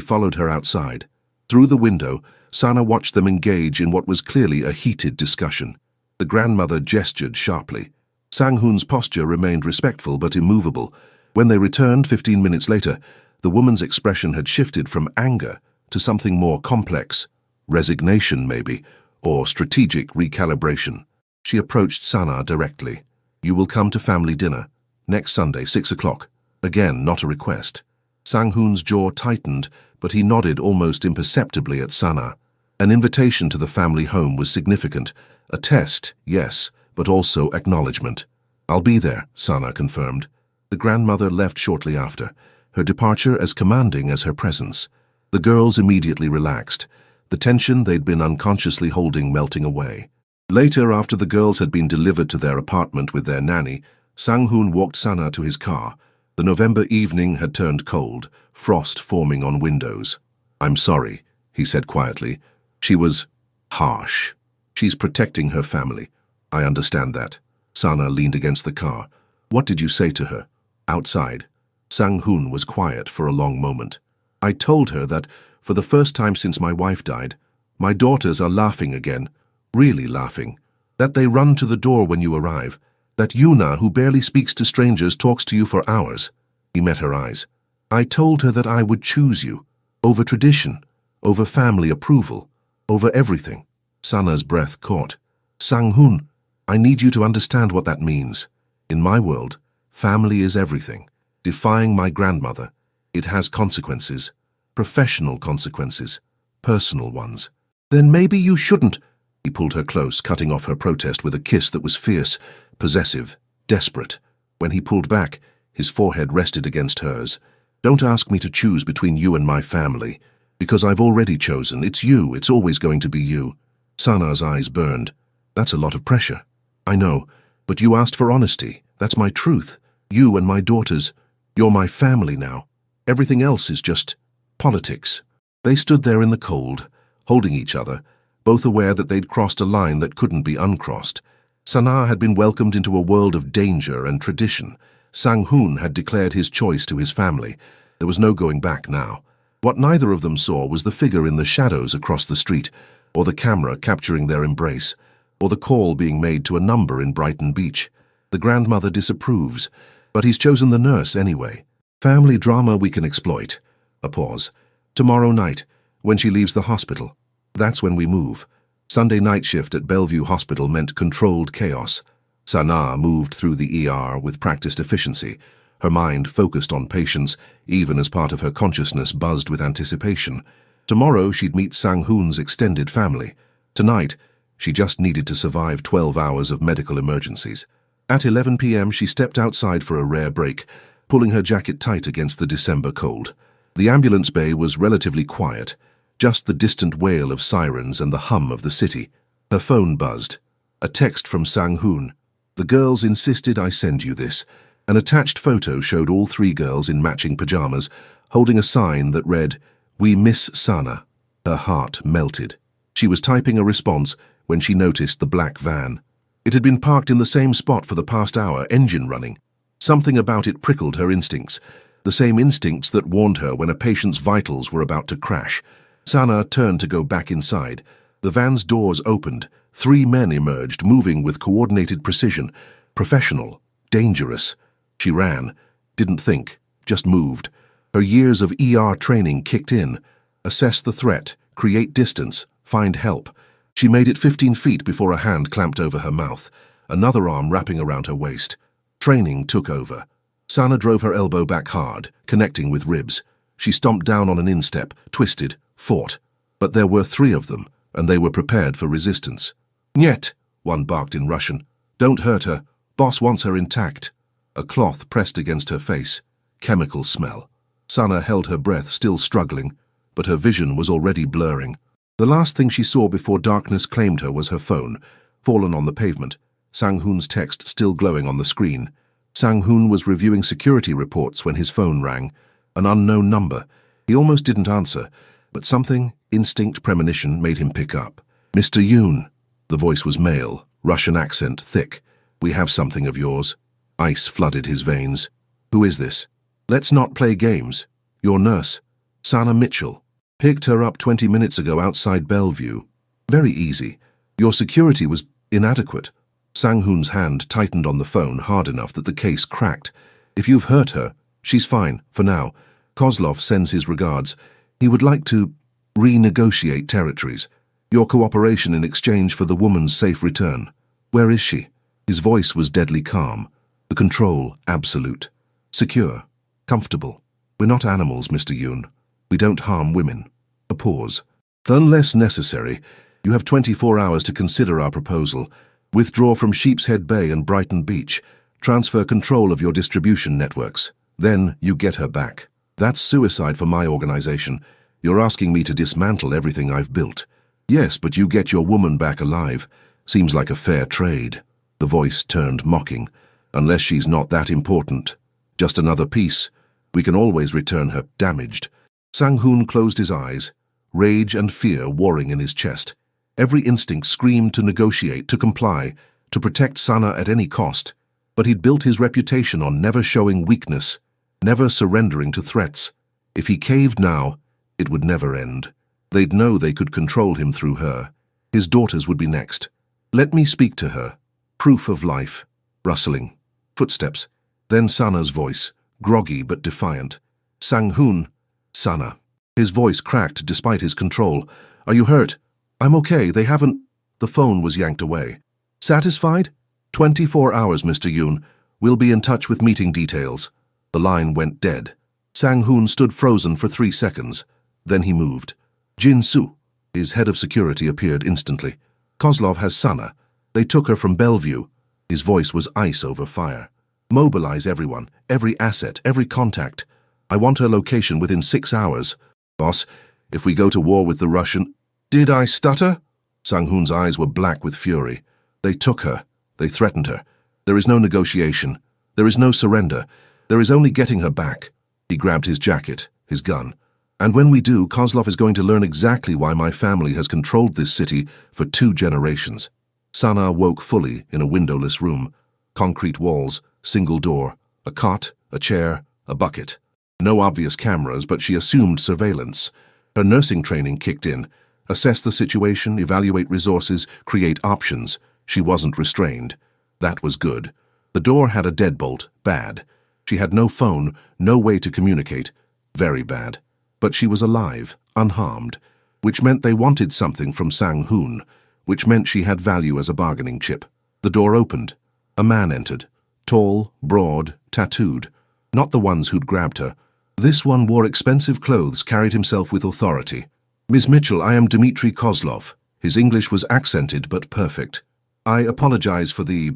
followed her outside. Through the window, Sana watched them engage in what was clearly a heated discussion. The grandmother gestured sharply. Sang-hoon's posture remained respectful but immovable. When they returned 15 minutes later, the woman's expression had shifted from anger to something more complex. Resignation, maybe, or strategic recalibration. She approached Sana directly. You will come to family dinner. Next Sunday, 6 o'clock. Again, not a request. Sang-hoon's jaw tightened, but he nodded almost imperceptibly at Sana. An invitation to the family home was significant. A test, yes, but also acknowledgement. I'll be there, Sana confirmed. The grandmother left shortly after, her departure as commanding as her presence. The girls immediately relaxed, the tension they'd been unconsciously holding melting away. Later, after the girls had been delivered to their apartment with their nanny, Sang-hoon walked Sana to his car. The November evening had turned cold, frost forming on windows. I'm sorry, he said quietly. She was harsh. She's protecting her family. I understand that. Sana leaned against the car. What did you say to her? Outside. Sang-hoon was quiet for a long moment. I told her that, for the first time since my wife died, my daughters are laughing again, really laughing, that they run to the door when you arrive, that Yuna, who barely speaks to strangers, talks to you for hours. He met her eyes. I told her that I would choose you, over tradition, over family approval, over everything. Sana's breath caught. Sang-hoon, I need you to understand what that means. In my world, family is everything. Defying my grandmother, it has consequences. Professional consequences. Personal ones. Then maybe you shouldn't. He pulled her close, cutting off her protest with a kiss that was fierce, possessive, desperate. When he pulled back, his forehead rested against hers. Don't ask me to choose between you and my family, because I've already chosen. It's you. It's always going to be you. Sana's eyes burned. That's a lot of pressure. I know, but you asked for honesty. That's my truth. You and my daughters. You're my family now. Everything else is just politics. They stood there in the cold, holding each other, both aware that they'd crossed a line that couldn't be uncrossed. Sana had been welcomed into a world of danger and tradition. Sang-hoon had declared his choice to his family. There was no going back now. What neither of them saw was the figure in the shadows across the street, or the camera capturing their embrace, or the call being made to a number in Brighton Beach. The grandmother disapproves, but he's chosen the nurse anyway. Family drama we can exploit. A pause. Tomorrow night, when she leaves the hospital. That's when we move. Sunday night shift at Bellevue Hospital meant controlled chaos. Sana moved through the ER with practiced efficiency, her mind focused on patients, even as part of her consciousness buzzed with anticipation. Tomorrow she'd meet Sang-hoon's extended family. Tonight, she just needed to survive 12 hours of medical emergencies. At 11 p.m. she stepped outside for a rare break, pulling her jacket tight against the December cold. The ambulance bay was relatively quiet, just the distant wail of sirens and the hum of the city. Her phone buzzed. A text from Sang-hoon. "The girls insisted I send you this." An attached photo showed all three girls in matching pajamas, holding a sign that read, "We miss Sana." Her heart melted. She was typing a response when she noticed the black van. It had been parked in the same spot for the past hour, engine running. Something about it prickled her instincts, the same instincts that warned her when a patient's vitals were about to crash. Sana turned to go back inside. The van's doors opened. Three men emerged, moving with coordinated precision. Professional, dangerous. She ran, didn't think, just moved. Her years of ER training kicked in. Assess the threat, create distance, find help. She made it 15 feet before a hand clamped over her mouth, another arm wrapping around her waist. Training took over. Sana drove her elbow back hard, connecting with ribs. She stomped down on an instep, twisted, fought. But there were three of them, and they were prepared for resistance. "Niet," one barked in Russian. "Don't hurt her. Boss wants her intact." A cloth pressed against her face. Chemical smell. Sana held her breath, still struggling, but her vision was already blurring. The last thing she saw before darkness claimed her was her phone, fallen on the pavement, Sang-hoon's text still glowing on the screen. Sang-hoon was reviewing security reports when his phone rang. An unknown number. He almost didn't answer, but something, instinct, premonition, made him pick up. "Mr. Yoon." The voice was male, Russian accent thick. "We have something of yours." Ice flooded his veins. "Who is this?" "Let's not play games. Your nurse, Sana Mitchell. Picked her up 20 minutes ago outside Bellevue. Very easy. Your security was inadequate." Sang-hoon's hand tightened on the phone hard enough that the case cracked. "If you've hurt her, she's fine, for now. Kozlov sends his regards. He would like to renegotiate territories. Your cooperation in exchange for the woman's safe return. Where is she?" His voice was deadly calm. The control absolute. Secure. Comfortable. "We're not animals, Mr. Yoon. We don't harm women." A pause. "Unless necessary, you have 24 hours to consider our proposal. Withdraw from Sheepshead Bay and Brighton Beach. Transfer control of your distribution networks. Then you get her back. That's suicide for my organization. You're asking me to dismantle everything I've built." "Yes, but you get your woman back alive. Seems like a fair trade." The voice turned mocking. "Unless she's not that important. Just another piece. We can always return her damaged." Sang-hoon closed his eyes, rage and fear warring in his chest. Every instinct screamed to negotiate, to comply, to protect Sana at any cost. But he'd built his reputation on never showing weakness, never surrendering to threats. If he caved now, it would never end. They'd know they could control him through her. His daughters would be next. "Let me speak to her." Proof of life. Rustling. Footsteps. Then Sana's voice, groggy but defiant. "Sang-hoon." "Sana." His voice cracked despite his control. "Are you hurt?" "I'm okay, they haven't—" The phone was yanked away. "Satisfied?" 24 hours, Mr. Yoon. We'll be in touch with meeting details." The line went dead. Sang-hoon stood frozen for 3 seconds. Then he moved. "Jin-soo." His head of security appeared instantly. "Kozlov has Sana. They took her from Bellevue." His voice was ice over fire. "Mobilize everyone, every asset, every contact. I want her location within 6 hours. Boss, if we go to war with the Russian—" "Did I stutter?" Sang-hoon's eyes were black with fury. "They took her. They threatened her. There is no negotiation. There is no surrender. There is only getting her back." He grabbed his jacket, his gun. "And when we do, Kozlov is going to learn exactly why my family has controlled this city for 2 generations." Sana woke fully in a windowless room. Concrete walls, single door, a cot, a chair, a bucket. No obvious cameras, but she assumed surveillance. Her nursing training kicked in. Assess the situation, evaluate resources, create options. She wasn't restrained. That was good. The door had a deadbolt. Bad. She had no phone, no way to communicate. Very bad. But she was alive, unharmed, which meant they wanted something from Sang-hoon, which meant she had value as a bargaining chip. The door opened. A man entered. Tall, broad, tattooed. Not the ones who'd grabbed her. This one wore expensive clothes, carried himself with authority. Miss Mitchell, I am Dmitri Kozlov. His English was accented but perfect. I apologize for the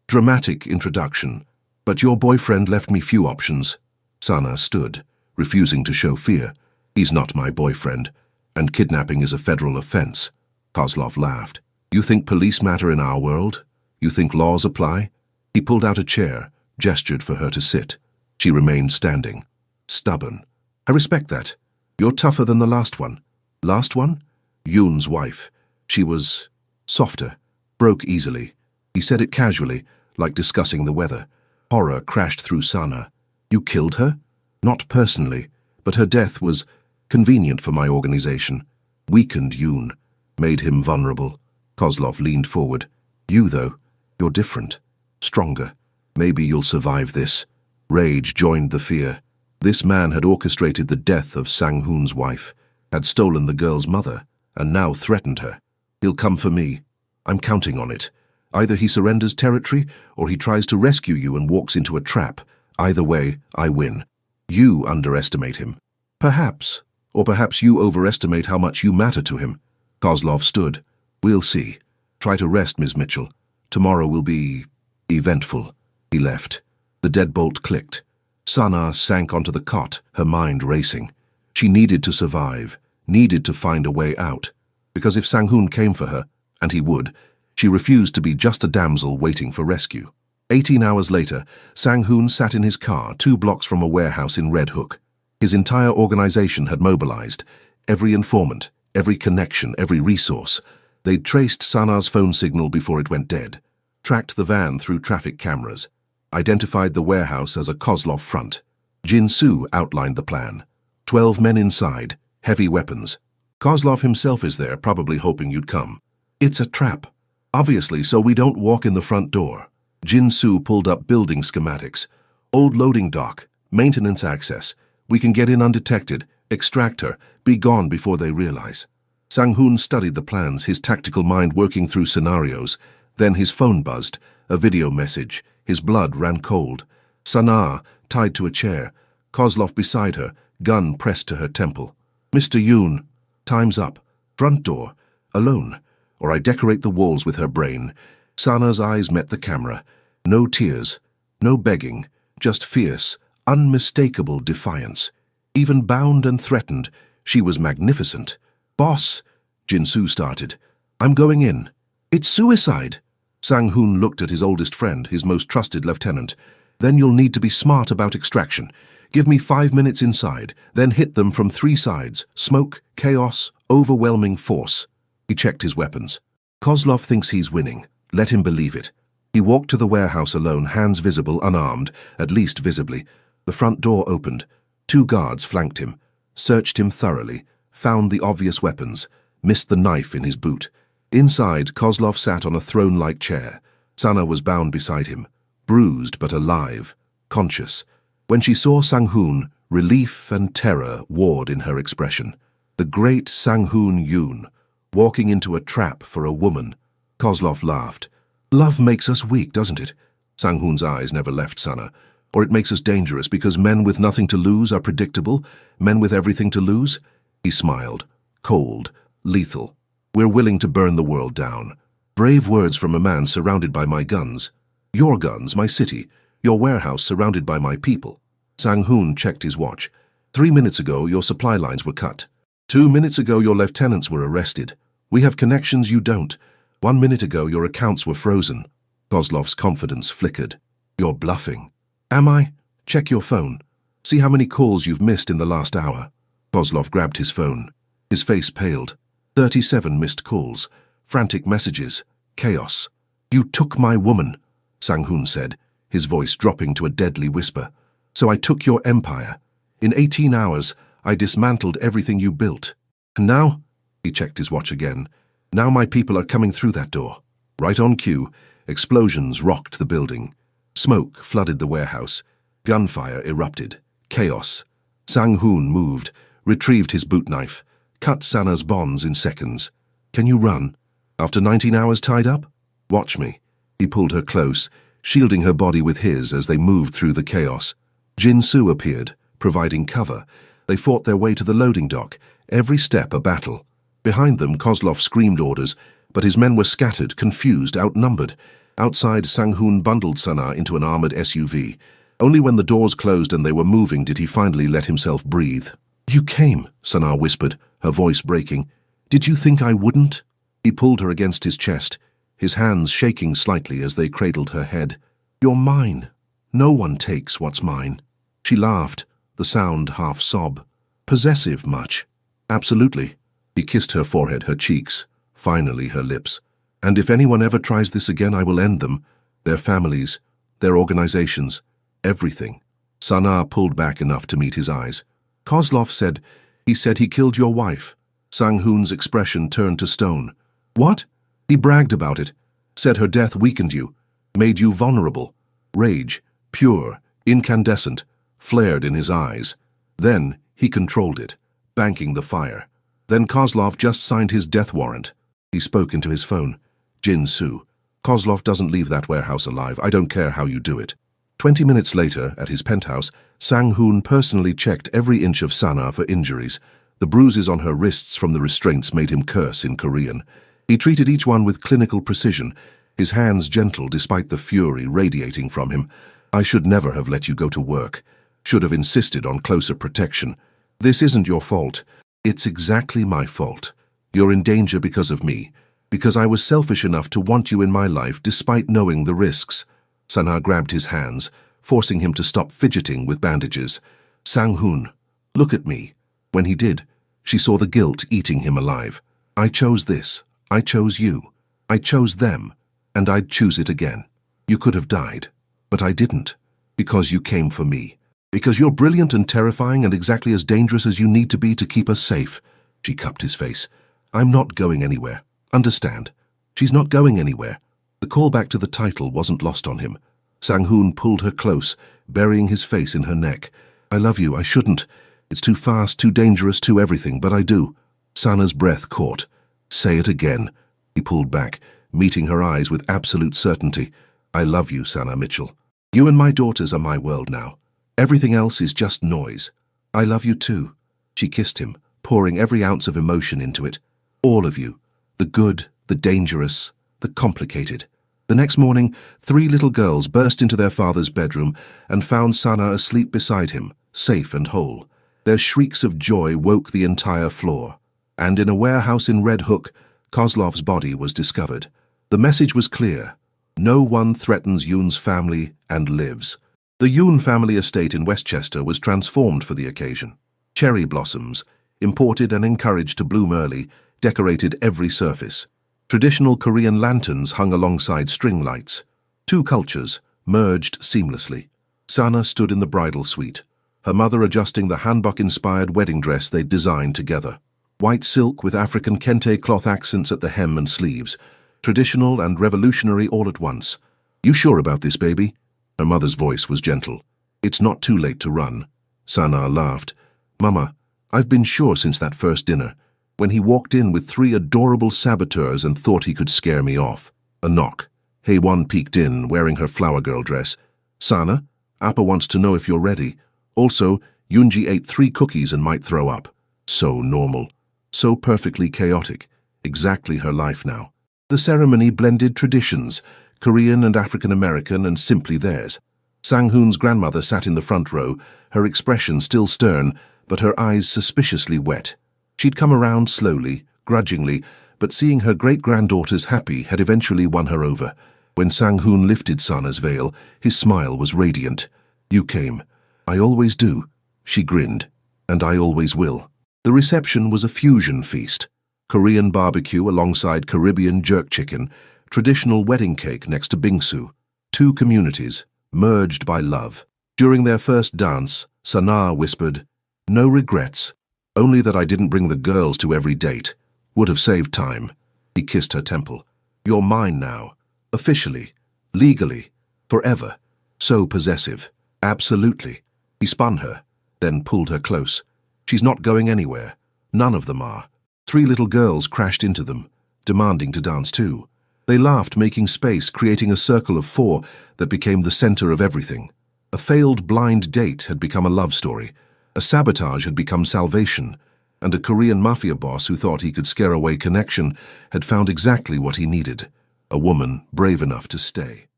dramatic introduction, but your boyfriend left me few options. Sana stood, refusing to show fear. He's not my boyfriend, and kidnapping is a federal offense. Kozlov laughed. You think police matter in our world? You think laws apply? He pulled out a chair, gestured for her to sit. She remained standing. Stubborn. I respect that. You're tougher than the last one. Last one? Yoon's wife. She was softer, broke easily. He said it casually, like discussing the weather. Horror crashed through Sana. You killed her? Not personally, but her death was convenient for my organization. Weakened Yoon, made him vulnerable. Kozlov leaned forward. You, though, you're different. Stronger. Maybe you'll survive this. Rage joined the fear. This man had orchestrated the death of Sang-hoon's wife, had stolen the girl's mother, and now threatened her. He'll come for me. I'm counting on it. Either he surrenders territory, or he tries to rescue you and walks into a trap. Either way, I win. You underestimate him. Perhaps. Or perhaps you overestimate how much you matter to him. Kozlov stood. We'll see. Try to rest, Ms. Mitchell. Tomorrow will be eventful. He left. The deadbolt clicked. Sana sank onto the cot, her mind racing. She needed to survive, needed to find a way out. Because if Sang-hoon came for her, and he would, she refused to be just a damsel waiting for rescue. 18 hours later, Sang-hoon sat in his car 2 blocks from a warehouse in Red Hook. His entire organization had mobilized. Every informant, every connection, every resource. They'd traced Sana's phone signal before it went dead, tracked the van through traffic cameras, identified the warehouse as a Kozlov front. Jin-soo outlined the plan. 12 men inside, heavy weapons. Kozlov himself is there, probably hoping you'd come. It's a trap. Obviously, so we don't walk in the front door. Jin-soo pulled up building schematics. Old loading dock, maintenance access. We can get in undetected, extract her, be gone before they realize. Sang-hoon studied the plans, his tactical mind working through scenarios. Then his phone buzzed, a video message. His blood ran cold. Sana, tied to a chair. Kozlov beside her, gun pressed to her temple. Mr. Yoon, time's up. Front door. Alone. Or I decorate the walls with her brain. Sana's eyes met the camera. No tears. No begging. Just fierce, unmistakable defiance. Even bound and threatened, she was magnificent. Boss, Jin-soo started. I'm going in. It's suicide. Sang-hoon looked at his oldest friend, his most trusted lieutenant. Then you'll need to be smart about extraction. Give me 5 minutes inside, then hit them from 3 sides. Smoke, chaos, overwhelming force. He checked his weapons. Kozlov thinks he's winning. Let him believe it. He walked to the warehouse alone, hands visible, unarmed, at least visibly. The front door opened. 2 guards flanked him, searched him thoroughly, found the obvious weapons, missed the knife in his boot. Inside, Kozlov sat on a throne-like chair. Sana was bound beside him, bruised but alive, conscious. When she saw Sang-hoon, relief and terror warred in her expression. The great Sang-hoon Yoon, walking into a trap for a woman. Kozlov laughed. Love makes us weak, doesn't it? Sang-hoon's eyes never left Sana. Or it makes us dangerous because men with nothing to lose are predictable, men with everything to lose? He smiled. Cold, lethal. We're willing to burn the world down. Brave words from a man surrounded by my guns. Your guns, my city. Your warehouse surrounded by my people. Sang-hoon checked his watch. 3 minutes ago, your supply lines were cut. 2 minutes ago, your lieutenants were arrested. We have connections you don't. 1 minute ago, your accounts were frozen. Kozlov's confidence flickered. You're bluffing. Am I? Check your phone. See how many calls you've missed in the last hour. Kozlov grabbed his phone. His face paled. 37 missed calls. Frantic messages. Chaos. You took my woman, Sang-hoon said, his voice dropping to a deadly whisper. So I took your empire. In 18 hours, I dismantled everything you built. And now? He checked his watch again. Now my people are coming through that door. Right on cue, explosions rocked the building. Smoke flooded the warehouse. Gunfire erupted. Chaos. Sang-hoon moved, retrieved his boot knife, cut Sana's bonds in seconds. Can you run? After 19 hours tied up? Watch me. He pulled her close, shielding her body with his as they moved through the chaos. Jin-soo appeared, providing cover. They fought their way to the loading dock, every step a battle. Behind them, Kozlov screamed orders, but his men were scattered, confused, outnumbered. Outside, Sang-hoon bundled Sana into an armored SUV. Only when the doors closed and they were moving did he finally let himself breathe. "You came," Sana whispered, her voice breaking. "Did you think I wouldn't?" He pulled her against his chest, his hands shaking slightly as they cradled her head. "You're mine. No one takes what's mine." She laughed, the sound half sob. "Possessive much?" "Absolutely." He kissed her forehead, her cheeks, finally her lips. "And if anyone ever tries this again, I will end them. Their families, their organizations, everything." Sana pulled back enough to meet his eyes. "Kozlov said he killed your wife." Sang-hoon's expression turned to stone. "What?" "He bragged about it. Said her death weakened you, made you vulnerable." Rage, pure, incandescent, flared in his eyes. Then he controlled it, banking the fire. "Then Kozlov just signed his death warrant." He spoke into his phone. "Jin-soo, Kozlov doesn't leave that warehouse alive. I don't care how you do it." 20 minutes later, at his penthouse, Sang-hoon personally checked every inch of Sana for injuries. The bruises on her wrists from the restraints made him curse in Korean. He treated each one with clinical precision, his hands gentle despite the fury radiating from him. "I should never have let you go to work. Should have insisted on closer protection. This isn't your fault. It's exactly my fault. You're in danger because of me, because I was selfish enough to want you in my life despite knowing the risks." Sana grabbed his hands, forcing him to stop fidgeting with bandages. "Sang-hoon, look at me." When he did, she saw the guilt eating him alive. "I chose this. I chose you. I chose them. And I'd choose it again. You could have died, but I didn't. Because you came for me. Because you're brilliant and terrifying and exactly as dangerous as you need to be to keep us safe." She cupped his face. "I'm not going anywhere. Understand? She's not going anywhere." The call back to the title wasn't lost on him. Sang-hoon pulled her close, burying his face in her neck. "I love you. I shouldn't. It's too fast, too dangerous, too everything, but I do." Sana's breath caught. "Say it again." He pulled back, meeting her eyes with absolute certainty. "I love you, Sana Mitchell. You and my daughters are my world now. Everything else is just noise. I love you too." She kissed him, pouring every ounce of emotion into it. "All of you. The good, the dangerous, the complicated." The next morning, 3 little girls burst into their father's bedroom and found Sana asleep beside him, safe and whole. Their shrieks of joy woke the entire floor. And in a warehouse in Red Hook, Kozlov's body was discovered. The message was clear. No one threatens Yoon's family and lives. The Yoon family estate in Westchester was transformed for the occasion. Cherry blossoms, imported and encouraged to bloom early, decorated every surface. Traditional Korean lanterns hung alongside string lights. 2 cultures merged seamlessly. Sana stood in the bridal suite, her mother adjusting the hanbok-inspired wedding dress they'd designed together. White silk with African kente cloth accents at the hem and sleeves, traditional and revolutionary all at once. "You sure about this, baby?" Her mother's voice was gentle. "It's not too late to run." Sana laughed. "Mama, I've been sure since that first dinner, when he walked in with 3 adorable saboteurs and thought he could scare me off." A knock. Haewon peeked in, wearing her flower girl dress. "Sana, Appa wants to know if you're ready. Also, Yoonji ate 3 cookies and might throw up." So normal. So perfectly chaotic. Exactly her life now. The ceremony blended traditions, Korean and African American, and simply theirs. Sang-hoon's grandmother sat in the front row, her expression still stern, but her eyes suspiciously wet. She'd come around slowly, grudgingly, but seeing her great-granddaughters happy had eventually won her over. When Sang-hoon lifted Sana's veil, his smile was radiant. "You came. I always do," she grinned, "and I always will." The reception was a fusion feast. Korean barbecue alongside Caribbean jerk chicken, traditional wedding cake next to bingsu. 2 communities, merged by love. During their first dance, Sana whispered, "No regrets, only that I didn't bring the girls to every date. Would have saved time." He kissed her temple. "You're mine now. Officially. Legally. Forever." So possessive. "Absolutely." He spun her, then pulled her close. "She's not going anywhere. None of them are." 3 little girls crashed into them, demanding to dance too. They laughed, making space, creating a circle of 4 that became the center of everything. A failed blind date had become a love story. A sabotage had become salvation. and a Korean mafia boss who thought he could scare away connection had found exactly what he needed, a woman brave enough to stay.